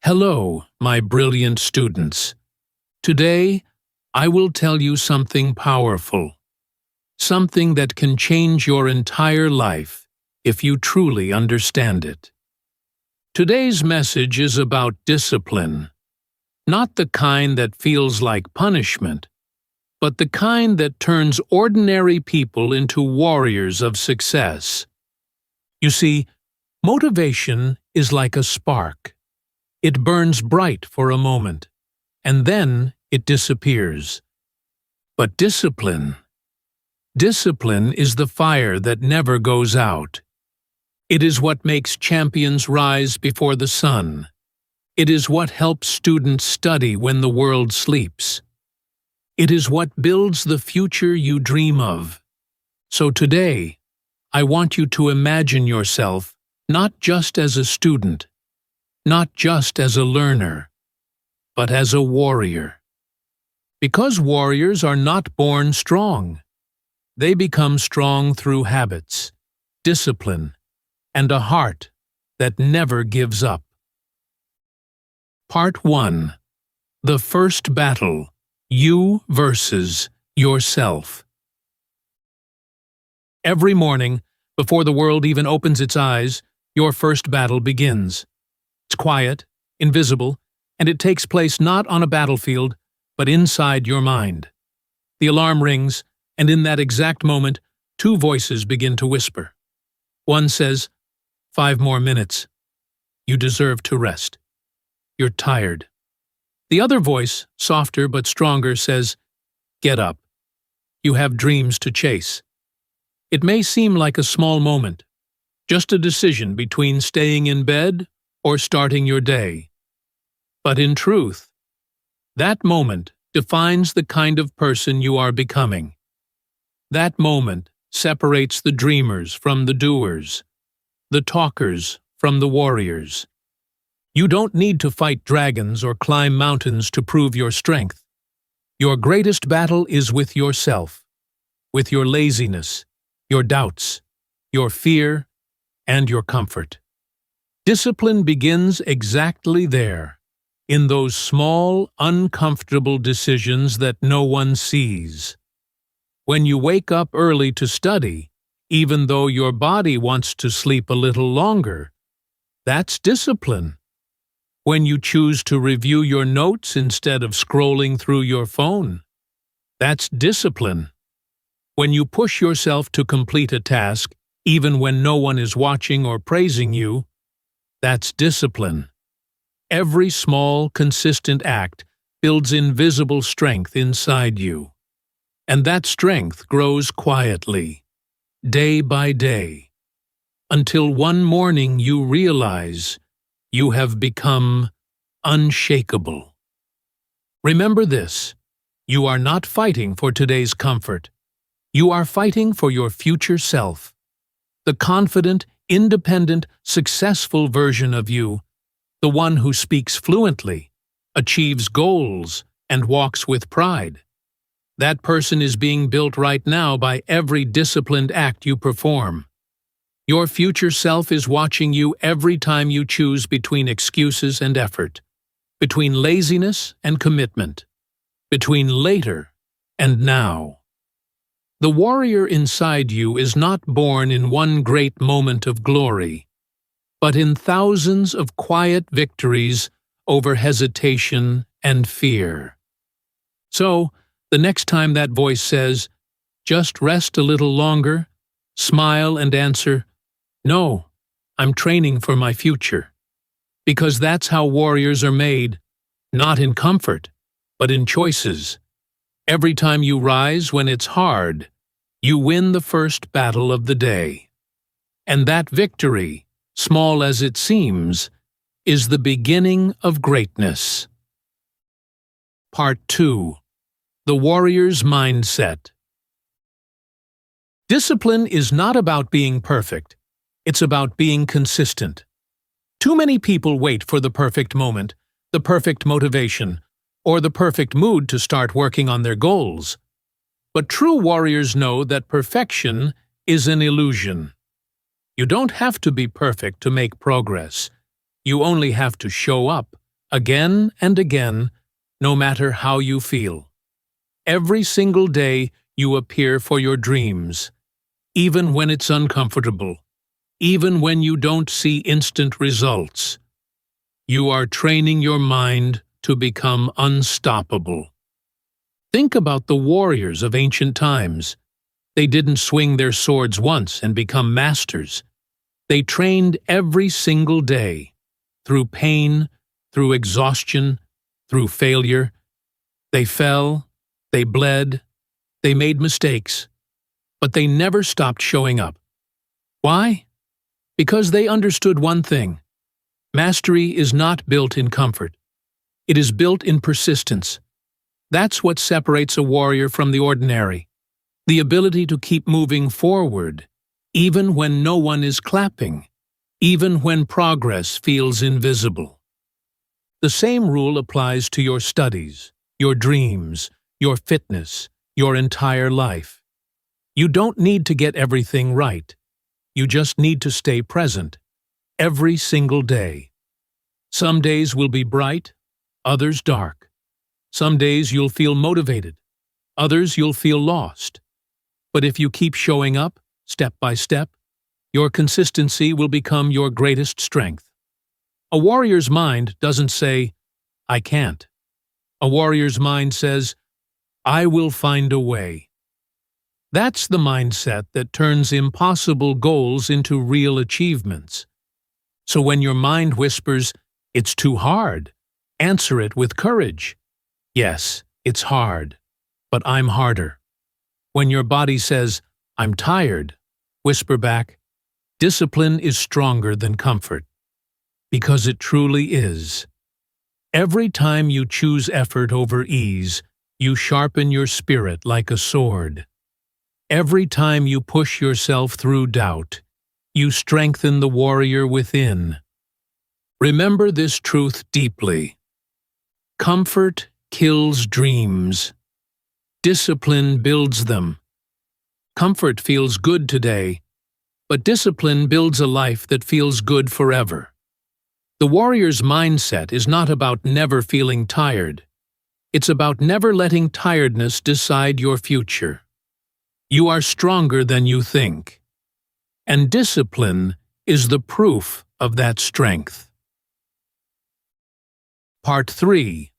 Hello, my brilliant students. Today, I will tell you something powerful, something that can change your entire life if you truly understand it. Today's message is about discipline, not the kind that feels like punishment, but the kind that turns ordinary people into warriors of success. You see, motivation is like a spark. It burns bright for a moment, and then it disappears. But discipline is the fire that never goes out. It is what makes champions rise before the sun. It is what helps students study when the world sleeps. It is what builds the future you dream of. So today, I want you to imagine yourself not just as a student, not just as a learner, but as a warrior. Because warriors are not born strong. They become strong through habits, discipline, and a heart that never gives up. Part 1. The first battle, you versus yourself. Every morning, before the world even opens its eyes, your first battle begins. It's quiet, invisible, and it takes place not on a battlefield, but inside your mind. The alarm rings, and in that exact moment, two voices begin to whisper. One says, 5 more minutes. You deserve to rest. You're tired. The other voice, softer but stronger, says, get up. You have dreams to chase. It may seem like a small moment, just a decision between staying in bed or starting your day. But in truth, that moment defines the kind of person you are becoming. That moment separates the dreamers from the doers, the talkers from the warriors. You don't need to fight dragons or climb mountains to prove your strength. Your greatest battle is with yourself, with your laziness, your doubts, your fear, and your comfort. Discipline begins exactly there, in those small, uncomfortable decisions that no one sees. When you wake up early to study, even though your body wants to sleep a little longer, that's discipline. When you choose to review your notes instead of scrolling through your phone, that's discipline. When you push yourself to complete a task, even when no one is watching or praising you, that's discipline. Every small, consistent act builds invisible strength inside you. And that strength grows quietly, day by day, until one morning you realize you have become unshakable. Remember this: you are not fighting for today's comfort. You are fighting for your future self, the confident, independent, successful version of you, the one who speaks fluently, achieves goals, and walks with pride. That person is being built right now by every disciplined act you perform. Your future self is watching you every time you choose between excuses and effort, between laziness and commitment, between later and now. The warrior inside you is not born in one great moment of glory, but in thousands of quiet victories over hesitation and fear. So, the next time that voice says, just rest a little longer, smile and answer, no, I'm training for my future. Because that's how warriors are made, not in comfort, but in choices. Every time you rise when it's hard, you win the first battle of the day. And that victory, small as it seems, is the beginning of greatness. Part 2. The Warrior's Mindset. Discipline is not about being perfect. It's about being consistent. Too many people wait for the perfect moment, the perfect motivation, or the perfect mood to start working on their goals. But true warriors know that perfection is an illusion. You don't have to be perfect to make progress. You only have to show up, again and again, no matter how you feel. Every single day you appear for your dreams, even when it's uncomfortable, even when you don't see instant results. You are training your mind to become unstoppable. Think about the warriors of ancient times. They didn't swing their swords once and become masters. They trained every single day, through pain, through exhaustion, through failure. They fell, they bled, they made mistakes, but they never stopped showing up. Why? Because they understood one thing. Mastery is not built in comfort. It is built in persistence. That's what separates a warrior from the ordinary. The ability to keep moving forward, even when no one is clapping, even when progress feels invisible. The same rule applies to your studies, your dreams, your fitness, your entire life. You don't need to get everything right. You just need to stay present, every single day. Some days will be bright, others dark. Some days you'll feel motivated, others you'll feel lost. But if you keep showing up, step by step, your consistency will become your greatest strength. A warrior's mind doesn't say, "I can't." A warrior's mind says, "I will find a way." That's the mindset that turns impossible goals into real achievements. So when your mind whispers, "It's too hard," answer it with courage. Yes, it's hard, but I'm harder. When your body says, "I'm tired," whisper back, "Discipline is stronger than comfort." Because it truly is. Every time you choose effort over ease, you sharpen your spirit like a sword. Every time you push yourself through doubt, you strengthen the warrior within. Remember this truth deeply. Comfort kills dreams. Discipline builds them. Comfort feels good today, but discipline builds a life that feels good forever. The warrior's mindset is not about never feeling tired. It's about never letting tiredness decide your future. You are stronger than you think. And discipline is the proof of that strength. Part 3.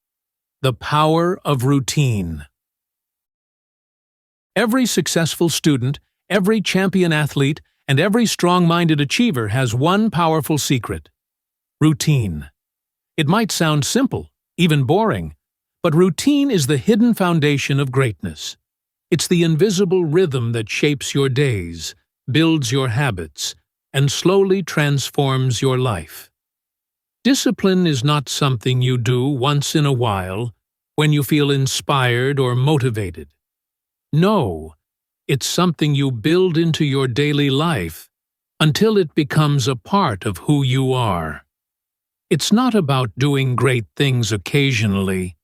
The Power of Routine. Every successful student, every champion athlete, and every strong-minded achiever has one powerful secret: routine. It might sound simple, even boring, but routine is the hidden foundation of greatness. It's the invisible rhythm that shapes your days, builds your habits, and slowly transforms your life. Discipline is not something you do once in a while when you feel inspired or motivated. No, it's something you build into your daily life until it becomes a part of who you are. It's not about doing great things occasionally.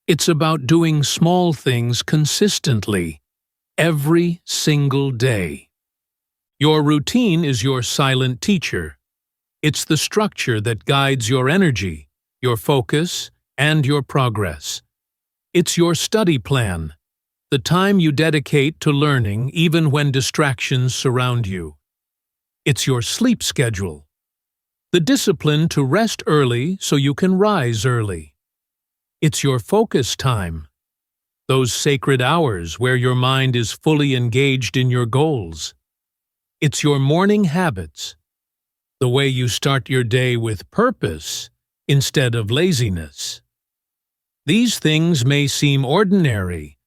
It's about doing small things consistently, every single day. Your routine is your silent teacher. It's the structure that guides your energy, your focus, and your progress. It's your study plan, the time you dedicate to learning even when distractions surround you. It's your sleep schedule, the discipline to rest early so you can rise early. It's your focus time, those sacred hours where your mind is fully engaged in your goals. It's your morning habits, the way you start your day with purpose instead of laziness. These things may seem ordinary,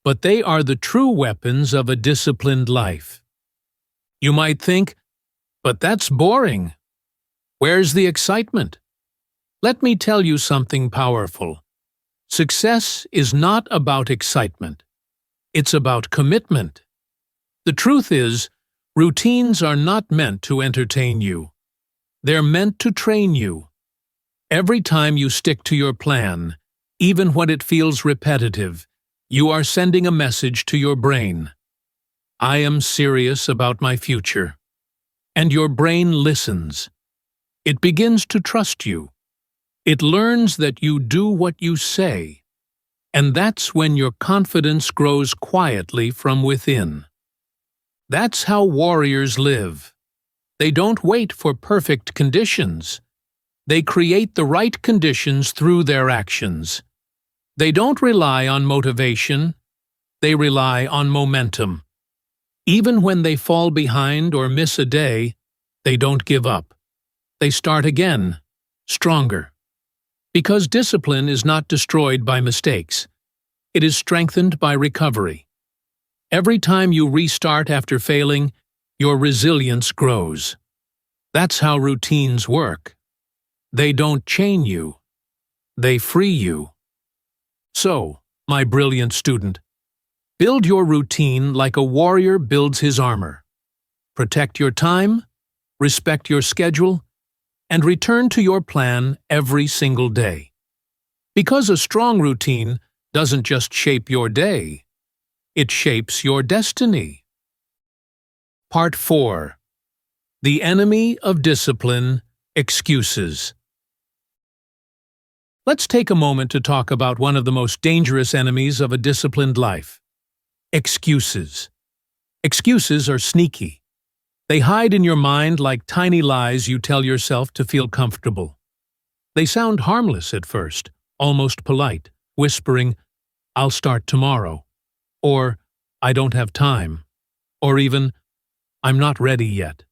but they are the true weapons of a disciplined life. You might think, "But that's boring. Where's the excitement?" Let me tell you something powerful. Success is not about excitement. It's about commitment. The truth is, routines are not meant to entertain you. They're meant to train you. Every time you stick to your plan, even when it feels repetitive, you are sending a message to your brain. I am serious about my future. And your brain listens. It begins to trust you. It learns that you do what you say, and that's when your confidence grows quietly from within. That's how warriors live. They don't wait for perfect conditions. They create the right conditions through their actions. They don't rely on motivation. They rely on momentum. Even when they fall behind or miss a day, they don't give up. They start again, stronger. Because discipline is not destroyed by mistakes. It is strengthened by recovery. Every time you restart after failing, your resilience grows. That's how routines work. They don't chain you. They free you. So, my brilliant student, build your routine like a warrior builds his armor. Protect your time, respect your schedule, and return to your plan every single day. Because a strong routine doesn't just shape your day, it shapes your destiny. Part 4. The enemy of discipline: excuses. Let's take a moment to talk about one of the most dangerous enemies of a disciplined life: excuses. Excuses are sneaky. They hide in your mind like tiny lies you tell yourself to feel comfortable. They sound harmless at first, almost polite, whispering, "I'll start tomorrow," or "I don't have time," or even, "I'm not ready yet."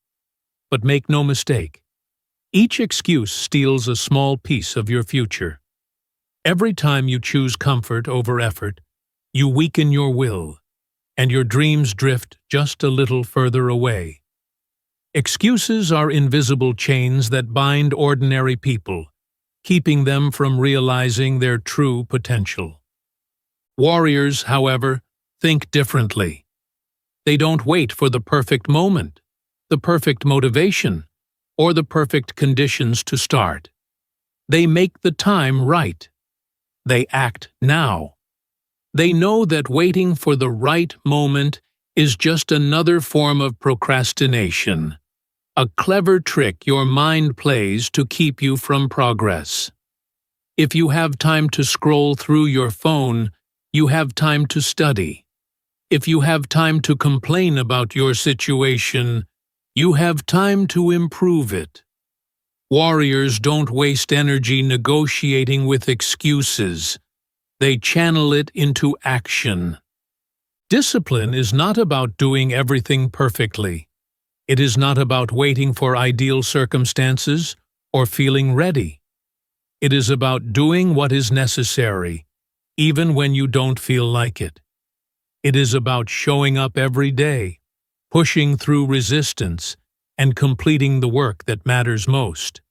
But make no mistake, each excuse steals a small piece of your future. Every time you choose comfort over effort, you weaken your will, and your dreams drift just a little further away. Excuses are invisible chains that bind ordinary people, keeping them from realizing their true potential. Warriors, however, think differently. They don't wait for the perfect moment, the perfect motivation, or the perfect conditions to start. They make the time right. They act now. They know that waiting for the right moment is just another form of procrastination, a clever trick your mind plays to keep you from progress. If you have time to scroll through your phone, you have time to study. If you have time to complain about your situation, you have time to improve it. Warriors don't waste energy negotiating with excuses. They channel it into action. Discipline is not about doing everything perfectly. It is not about waiting for ideal circumstances or feeling ready. It is about doing what is necessary, even when you don't feel like it. It is about showing up every day, pushing through resistance, and completing the work that matters most.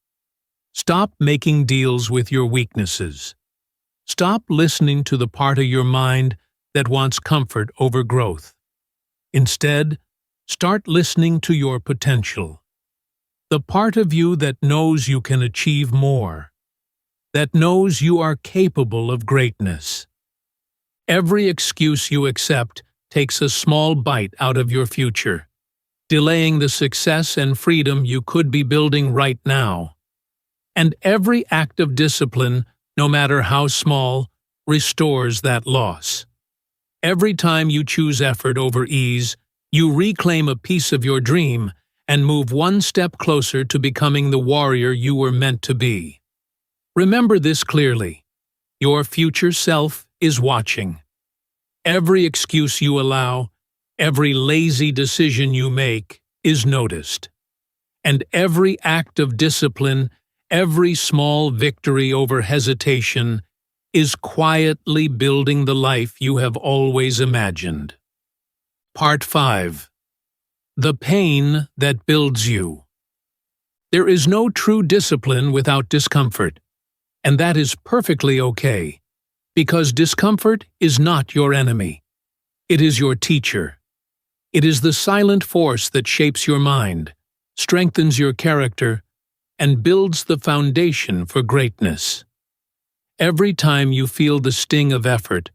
Stop making deals with your weaknesses. Stop listening to the part of your mind that wants comfort over growth. Instead, start listening to your potential. The part of you that knows you can achieve more. That knows you are capable of greatness. Every excuse you accept takes a small bite out of your future, delaying the success and freedom you could be building right now. And every act of discipline, no matter how small, restores that loss. Every time you choose effort over ease, you reclaim a piece of your dream and move one step closer to becoming the warrior you were meant to be. Remember this clearly: your future self is watching. Every excuse you allow, every lazy decision you make is noticed. And every act of discipline, every small victory over hesitation, is quietly building the life you have always imagined. Part 5. The pain that builds you. There is no true discipline without discomfort, and that is perfectly okay, because discomfort is not your enemy. It is your teacher. It is the silent force that shapes your mind, strengthens your character, and builds the foundation for greatness. Every time you feel the sting of effort,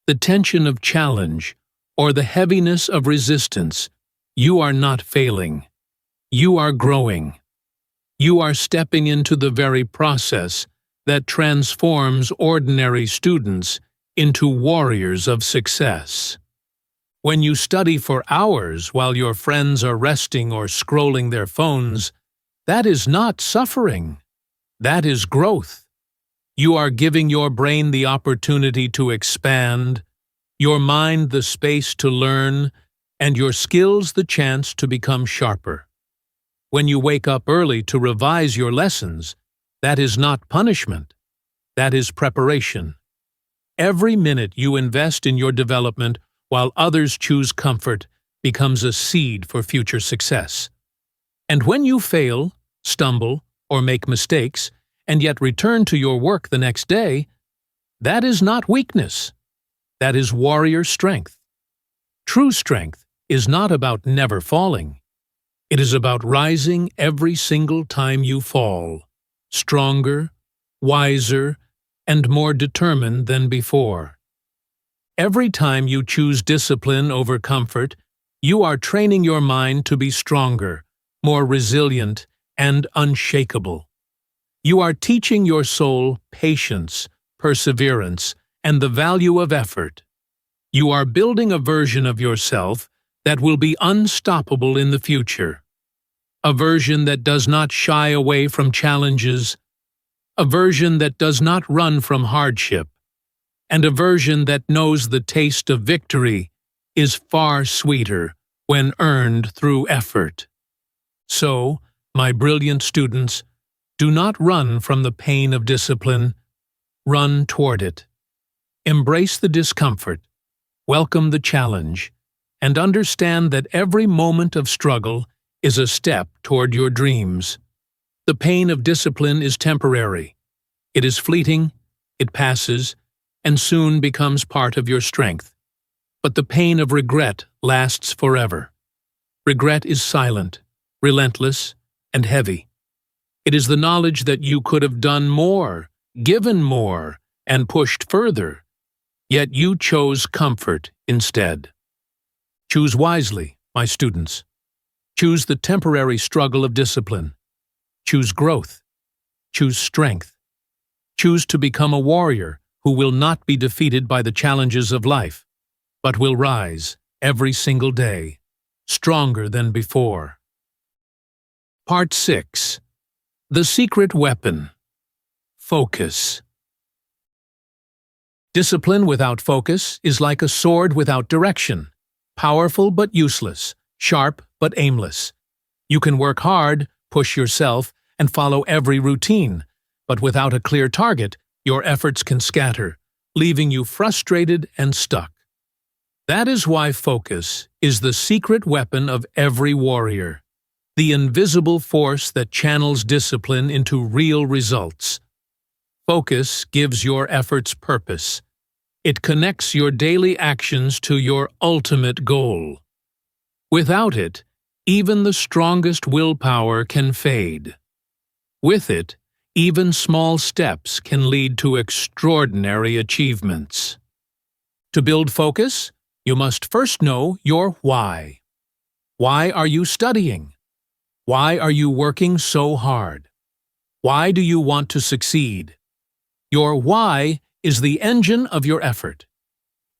the tension of challenge, or the heaviness of resistance, you are not failing. You are growing. You are stepping into the very process that transforms ordinary students into warriors of success. When you study for hours while your friends are resting or scrolling their phones, that is not suffering. That is growth. You are giving your brain the opportunity to expand, your mind the space to learn, and your skills the chance to become sharper. When you wake up early to revise your lessons, that is not punishment. That is preparation. Every minute you invest in your development while others choose comfort becomes a seed for future success. And when you fail, stumble, or make mistakes, and yet return to your work the next day, that is not weakness. That is warrior strength. True strength is not about never falling. It is about rising every single time you fall, stronger, wiser, and more determined than before. Every time you choose discipline over comfort, you are training your mind to be stronger, more resilient, and unshakable. You are teaching your soul patience, perseverance, and the value of effort. You are building a version of yourself that will be unstoppable in the future. A version that does not shy away from challenges, a version that does not run from hardship, and a version that knows the taste of victory is far sweeter when earned through effort. So, my brilliant students, do not run from the pain of discipline. Run toward it. Embrace the discomfort, welcome the challenge, and understand that every moment of struggle is a step toward your dreams. The pain of discipline is temporary. It is fleeting, it passes, and soon becomes part of your strength. But the pain of regret lasts forever. Regret is silent, relentless, and heavy. It is the knowledge that you could have done more, given more, and pushed further, yet you chose comfort instead. Choose wisely, my students. Choose the temporary struggle of discipline. Choose growth. Choose strength. Choose to become a warrior who will not be defeated by the challenges of life, but will rise every single day, stronger than before. Part 6. The Secret Weapon. Focus. Discipline without focus is like a sword without direction, powerful but useless, sharp but aimless. You can work hard, push yourself, and follow every routine, but without a clear target, your efforts can scatter, leaving you frustrated and stuck. That is why focus is the secret weapon of every warrior, the invisible force that channels discipline into real results. Focus gives your efforts purpose. It connects your daily actions to your ultimate goal. Without it, even the strongest willpower can fade. With it, even small steps can lead to extraordinary achievements. To build focus, you must first know your why. Why are you studying? Why are you working so hard? Why do you want to succeed? Your why is the engine of your effort.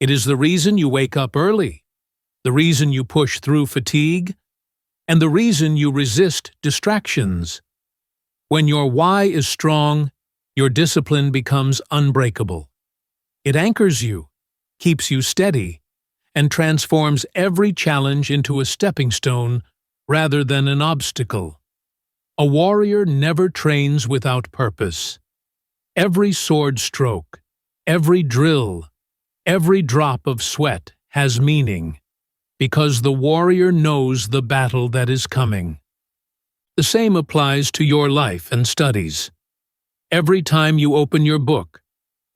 It is the reason you wake up early, the reason you push through fatigue, and the reason you resist distractions. When your why is strong, your discipline becomes unbreakable. It anchors you, keeps you steady, and transforms every challenge into a stepping stone rather than an obstacle. A warrior never trains without purpose. Every sword stroke, every drill, every drop of sweat has meaning, because the warrior knows the battle that is coming. The same applies to your life and studies. Every time you open your book,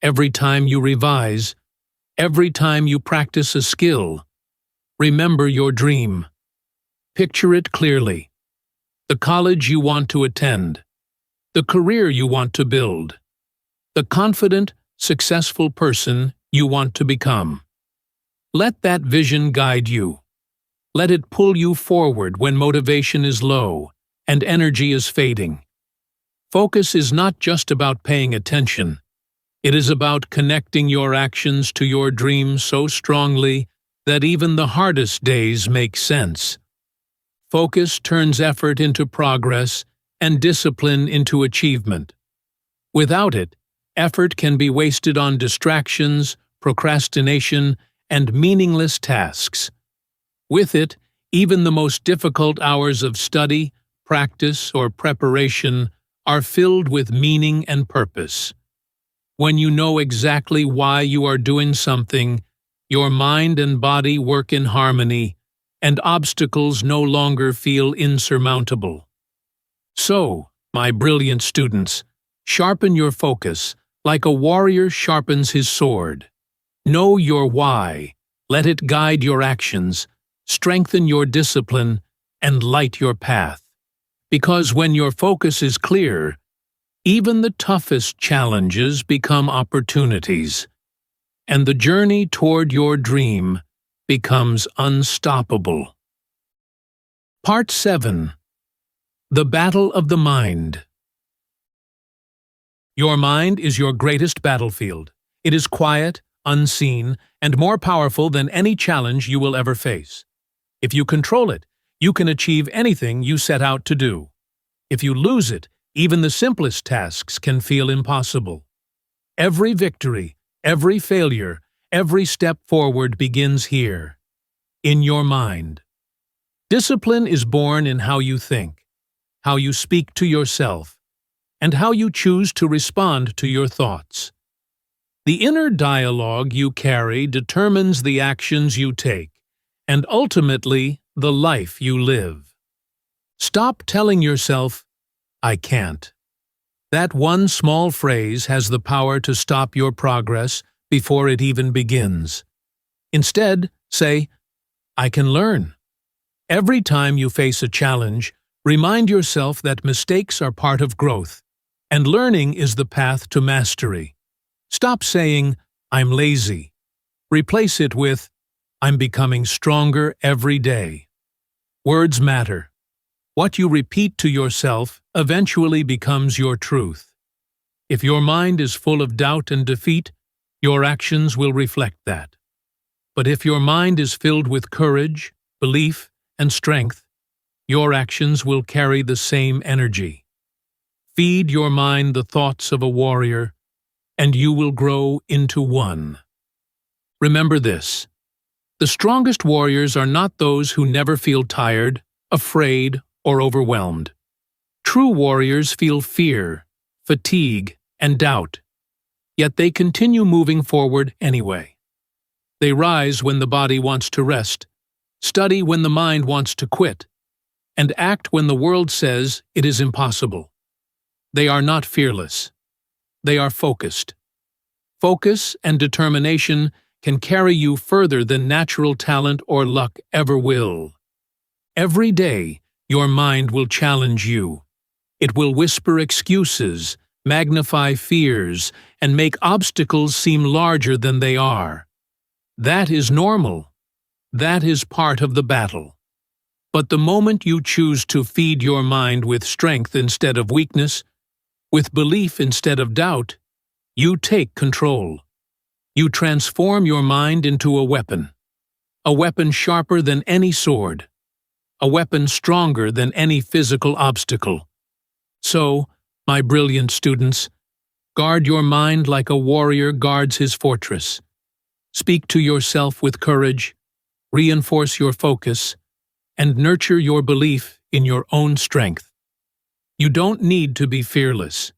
every time you revise, every time you practice a skill, remember your dream. Picture it clearly. The college you want to attend, the career you want to build, the confident, successful person you want to become. Let that vision guide you. Let it pull you forward when motivation is low and energy is fading. Focus is not just about paying attention. It is about connecting your actions to your dreams so strongly that even the hardest days make sense. Focus turns effort into progress and discipline into achievement. Without it, effort can be wasted on distractions, procrastination, and meaningless tasks. With it, even the most difficult hours of study, practice, or preparation are filled with meaning and purpose. When you know exactly why you are doing something, your mind and body work in harmony, and obstacles no longer feel insurmountable. So, my brilliant students, sharpen your focus like a warrior sharpens his sword. Know your why, let it guide your actions, strengthen your discipline, and light your path. Because when your focus is clear, even the toughest challenges become opportunities, and the journey toward your dream becomes unstoppable. Part 7. The Battle of the Mind. Your mind is your greatest battlefield. It is quiet, unseen, and more powerful than any challenge you will ever face. If you control it, you can achieve anything you set out to do. If you lose it, even the simplest tasks can feel impossible. Every victory, every failure, every step forward begins here, in your mind. Discipline is born in how you think, how you speak to yourself, and how you choose to respond to your thoughts. The inner dialogue you carry determines the actions you take, and ultimately, the life you live. Stop telling yourself, "I can't." That one small phrase has the power to stop your progress before it even begins. Instead, say, "I can learn." Every time you face a challenge, remind yourself that mistakes are part of growth, and learning is the path to mastery. Stop saying, "I'm lazy." Replace it with, "I'm becoming stronger every day." Words matter. What you repeat to yourself eventually becomes your truth. If your mind is full of doubt and defeat, your actions will reflect that. But if your mind is filled with courage, belief, and strength, your actions will carry the same energy. Feed your mind the thoughts of a warrior, and you will grow into one. Remember this: the strongest warriors are not those who never feel tired, afraid, or overwhelmed. True warriors feel fear, fatigue, and doubt, yet they continue moving forward anyway. They rise when the body wants to rest, study when the mind wants to quit, and act when the world says it is impossible. They are not fearless. They are focused. Focus and determination can carry you further than natural talent or luck ever will. Every day, your mind will challenge you. It will whisper excuses, magnify fears, and make obstacles seem larger than they are. That is normal. That is part of the battle. But the moment you choose to feed your mind with strength instead of weakness, with belief instead of doubt, you take control. You transform your mind into a weapon sharper than any sword, a weapon stronger than any physical obstacle. So, my brilliant students, guard your mind like a warrior guards his fortress. Speak to yourself with courage, reinforce your focus, and nurture your belief in your own strength. You don't need to be fearless.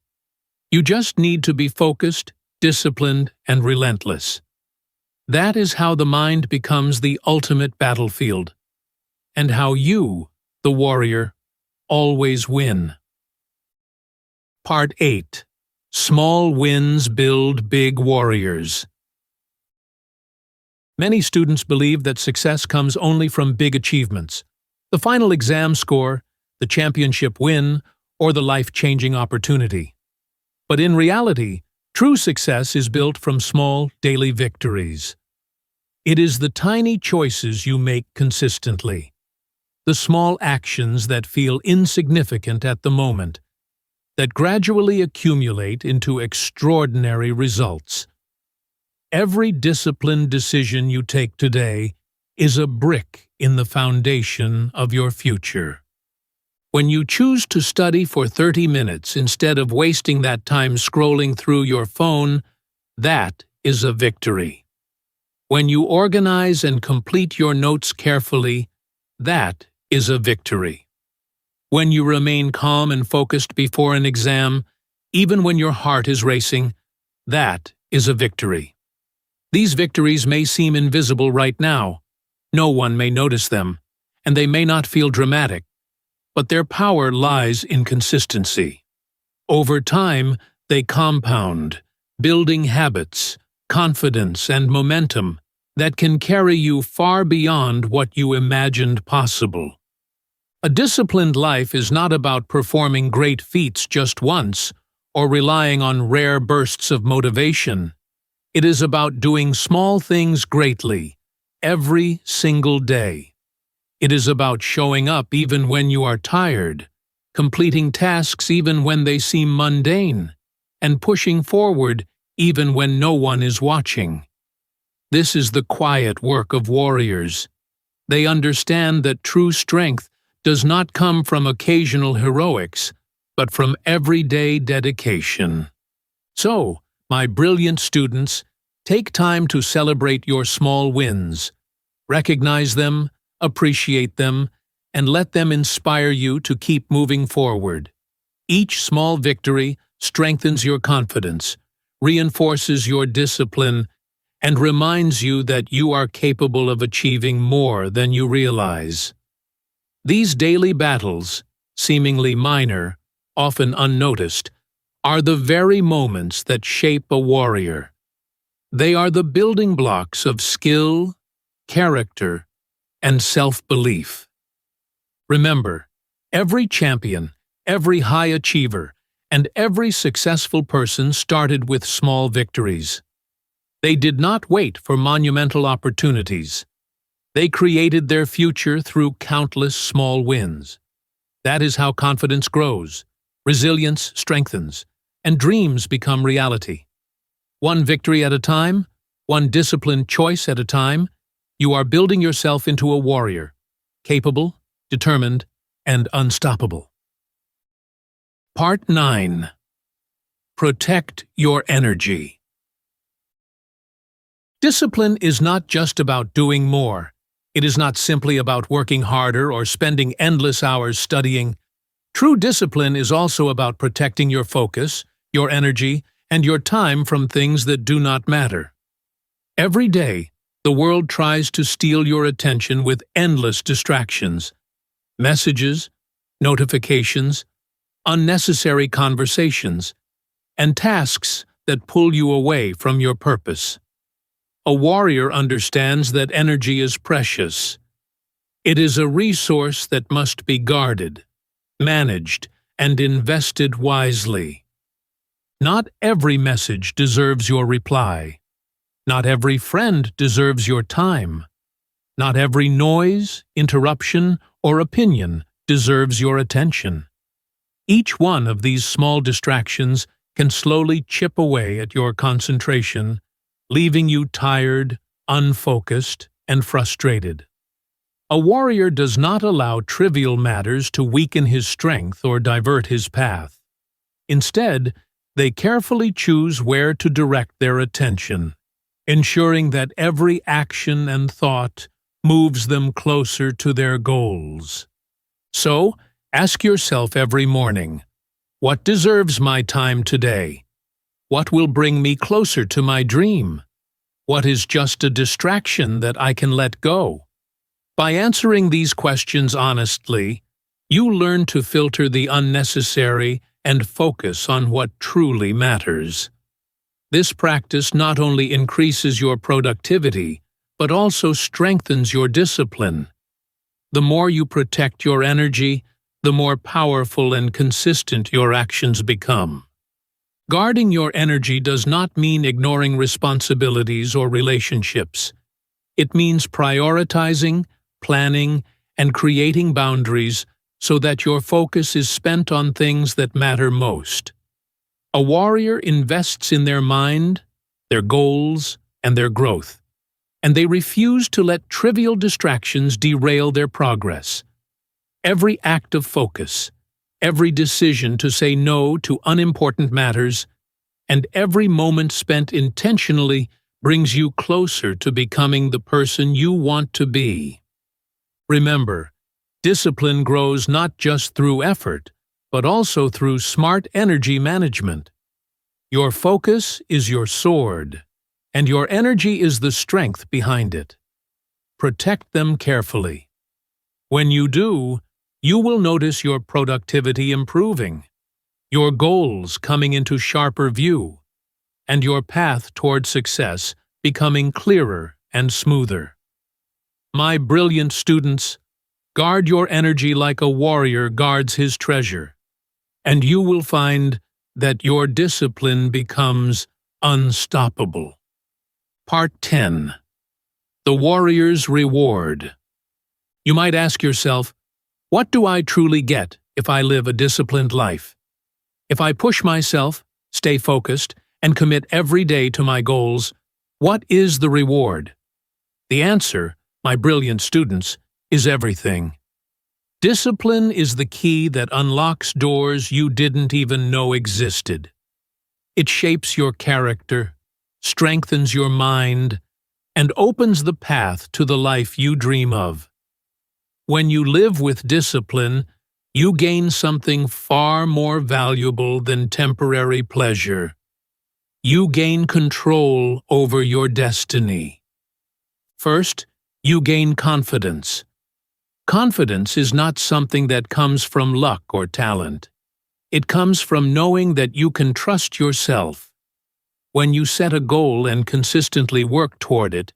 You just need to be focused, disciplined, and relentless. That is how the mind becomes the ultimate battlefield, and how you, the warrior, always win. Part 8. Small wins build big warriors. Many students believe that success comes only from big achievements: the final exam score, the championship win, or the life-changing opportunity. But in reality, true success is built from small, daily victories. It is the tiny choices you make consistently, the small actions that feel insignificant at the moment, that gradually accumulate into extraordinary results. Every disciplined decision you take today is a brick in the foundation of your future. When you choose to study for 30 minutes instead of wasting that time scrolling through your phone, that is a victory. When you organize and complete your notes carefully, that is a victory. When you remain calm and focused before an exam, even when your heart is racing, that is a victory. These victories may seem invisible right now. No one may notice them, and they may not feel dramatic, but their power lies in consistency. Over time, they compound, building habits, confidence, and momentum that can carry you far beyond what you imagined possible. A disciplined life is not about performing great feats just once or relying on rare bursts of motivation. It is about doing small things greatly, every single day. It is about showing up even when you are tired, completing tasks even when they seem mundane, and pushing forward even when no one is watching. This is the quiet work of warriors. They understand that true strength does not come from occasional heroics, but from everyday dedication. So, my brilliant students, take time to celebrate your small wins. Recognize them, appreciate them, and let them inspire you to keep moving forward. Each small victory strengthens your confidence, reinforces your discipline, and reminds you that you are capable of achieving more than you realize. These daily battles, seemingly minor, often unnoticed, are the very moments that shape a warrior. They are the building blocks of skill, character, and self-belief. Remember, every champion, every high achiever, and every successful person started with small victories. They did not wait for monumental opportunities. They created their future through countless small wins. That is how confidence grows, resilience strengthens, and dreams become reality. One victory at a time, one disciplined choice at a time, you are building yourself into a warrior, capable, determined, and unstoppable. Part 9. Protect your energy. Discipline is not just about doing more. It is not simply about working harder or spending endless hours studying. True discipline is also about protecting your focus, your energy, and your time from things that do not matter. Every day, the world tries to steal your attention with endless distractions, messages, notifications, unnecessary conversations, and tasks that pull you away from your purpose. A warrior understands that energy is precious. It is a resource that must be guarded, managed, and invested wisely. Not every message deserves your reply. Not every friend deserves your time. Not every noise, interruption, or opinion deserves your attention. Each one of these small distractions can slowly chip away at your concentration, leaving you tired, unfocused, and frustrated. A warrior does not allow trivial matters to weaken his strength or divert his path. Instead, they carefully choose where to direct their attention, ensuring that every action and thought moves them closer to their goals. So, ask yourself every morning, what deserves my time today? What will bring me closer to my dream? What is just a distraction that I can let go? By answering these questions honestly, you learn to filter the unnecessary and focus on what truly matters. This practice not only increases your productivity, but also strengthens your discipline. The more you protect your energy, the more powerful and consistent your actions become. Guarding your energy does not mean ignoring responsibilities or relationships. It means prioritizing, planning, and creating boundaries so that your focus is spent on things that matter most. A warrior invests in their mind, their goals, and their growth, and they refuse to let trivial distractions derail their progress. Every act of focus, every decision to say no to unimportant matters, and every moment spent intentionally brings you closer to becoming the person you want to be. Remember, discipline grows not just through effort, but also through smart energy management. Your focus is your sword, and your energy is the strength behind it. Protect them carefully. When you do, you will notice your productivity improving, your goals coming into sharper view, and your path toward success becoming clearer and smoother. My brilliant students, guard your energy like a warrior guards his treasure, and you will find that your discipline becomes unstoppable. Part 10. The Warrior's Reward. You might ask yourself, what do I truly get if I live a disciplined life? If I push myself, stay focused, and commit every day to my goals, what is the reward? The answer, my brilliant students, is everything. Discipline is the key that unlocks doors you didn't even know existed. It shapes your character, strengthens your mind, and opens the path to the life you dream of. When you live with discipline, you gain something far more valuable than temporary pleasure. You gain control over your destiny. First, you gain confidence. Confidence is not something that comes from luck or talent. It comes from knowing that you can trust yourself. When you set a goal and consistently work toward it,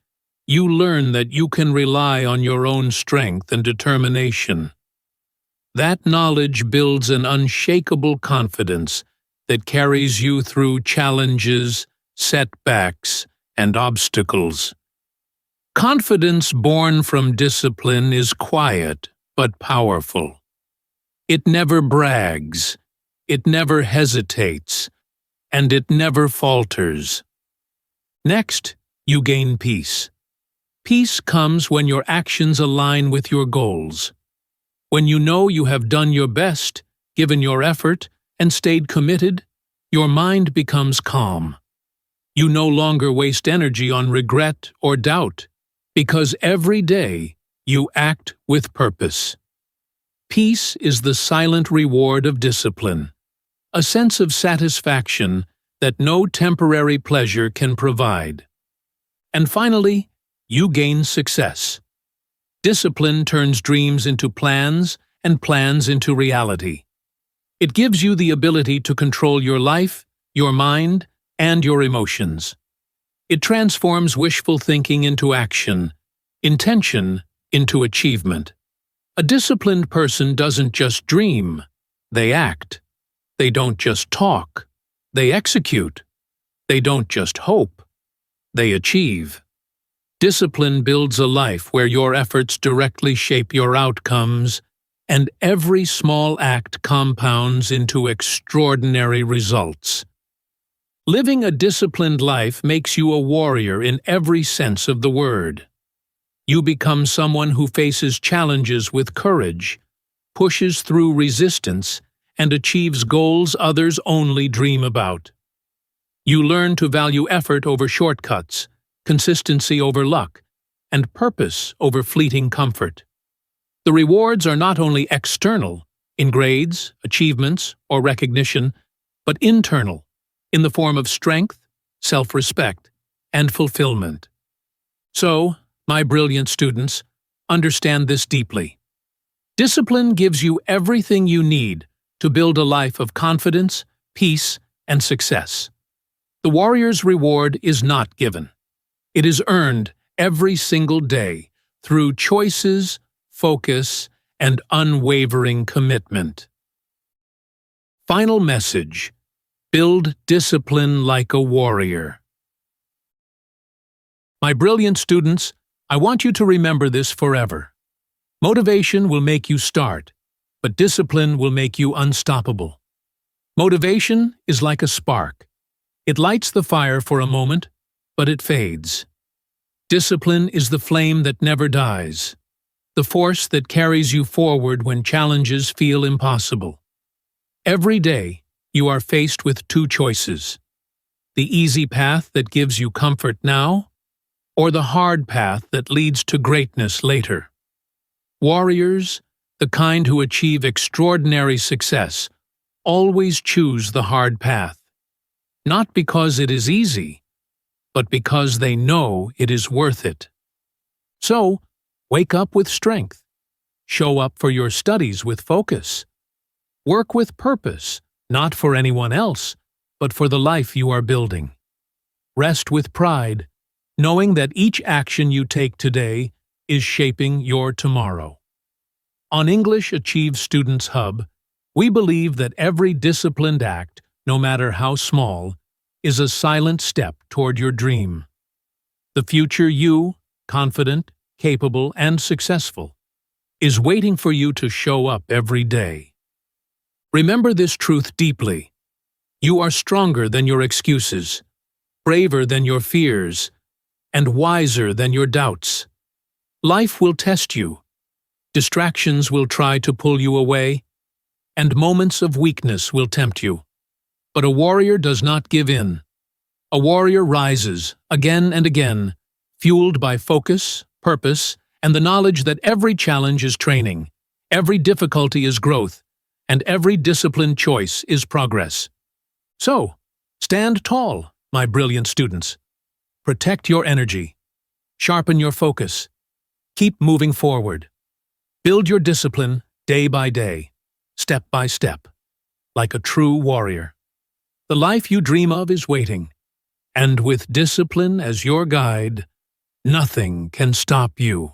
you learn that you can rely on your own strength and determination. That knowledge builds an unshakable confidence that carries you through challenges, setbacks, and obstacles. Confidence born from discipline is quiet but powerful. It never brags, it never hesitates, and it never falters. Next, you gain peace. Peace comes when your actions align with your goals. When you know you have done your best, given your effort, and stayed committed, your mind becomes calm. You no longer waste energy on regret or doubt, because every day you act with purpose. Peace is the silent reward of discipline, a sense of satisfaction that no temporary pleasure can provide. And finally, you gain success. Discipline turns dreams into plans and plans into reality. It gives you the ability to control your life, your mind, and your emotions. It transforms wishful thinking into action, intention into achievement. A disciplined person doesn't just dream, they act. They don't just talk, they execute. They don't just hope, they achieve. Discipline builds a life where your efforts directly shape your outcomes, and every small act compounds into extraordinary results. Living a disciplined life makes you a warrior in every sense of the word. You become someone who faces challenges with courage, pushes through resistance, and achieves goals others only dream about. You learn to value effort over shortcuts, consistency over luck, and purpose over fleeting comfort. The rewards are not only external, in grades, achievements, or recognition, but internal, in the form of strength, self-respect, and fulfillment. So, my brilliant students, understand this deeply. Discipline gives you everything you need to build a life of confidence, peace, and success. The warrior's reward is not given. It is earned every single day through choices, focus, and unwavering commitment. Final message: build discipline like a warrior. My brilliant students, I want you to remember this forever. Motivation will make you start, but discipline will make you unstoppable. Motivation is like a spark. It lights the fire for a moment, but it fades. Discipline is the flame that never dies, the force that carries you forward when challenges feel impossible. Every day, you are faced with two choices: the easy path that gives you comfort now, or the hard path that leads to greatness later. Warriors, the kind who achieve extraordinary success, always choose the hard path, not because it is easy, but because they know it is worth it. So, wake up with strength. Show up for your studies with focus. Work with purpose, not for anyone else, but for the life you are building. Rest with pride, knowing that each action you take today is shaping your tomorrow. On English Achieve Students Hub, we believe that every disciplined act, no matter how small, is a silent step toward your dream. The future you, confident, capable, and successful, is waiting for you to show up every day. Remember this truth deeply. You are stronger than your excuses, braver than your fears, and wiser than your doubts. Life will test you. Distractions will try to pull you away, and moments of weakness will tempt you. But a warrior does not give in. A warrior rises, again and again, fueled by focus, purpose, and the knowledge that every challenge is training, every difficulty is growth, and every disciplined choice is progress. So, stand tall, my brilliant students. Protect your energy. Sharpen your focus. Keep moving forward. Build your discipline day by day, step by step, like a true warrior. The life you dream of is waiting, and with discipline as your guide, nothing can stop you.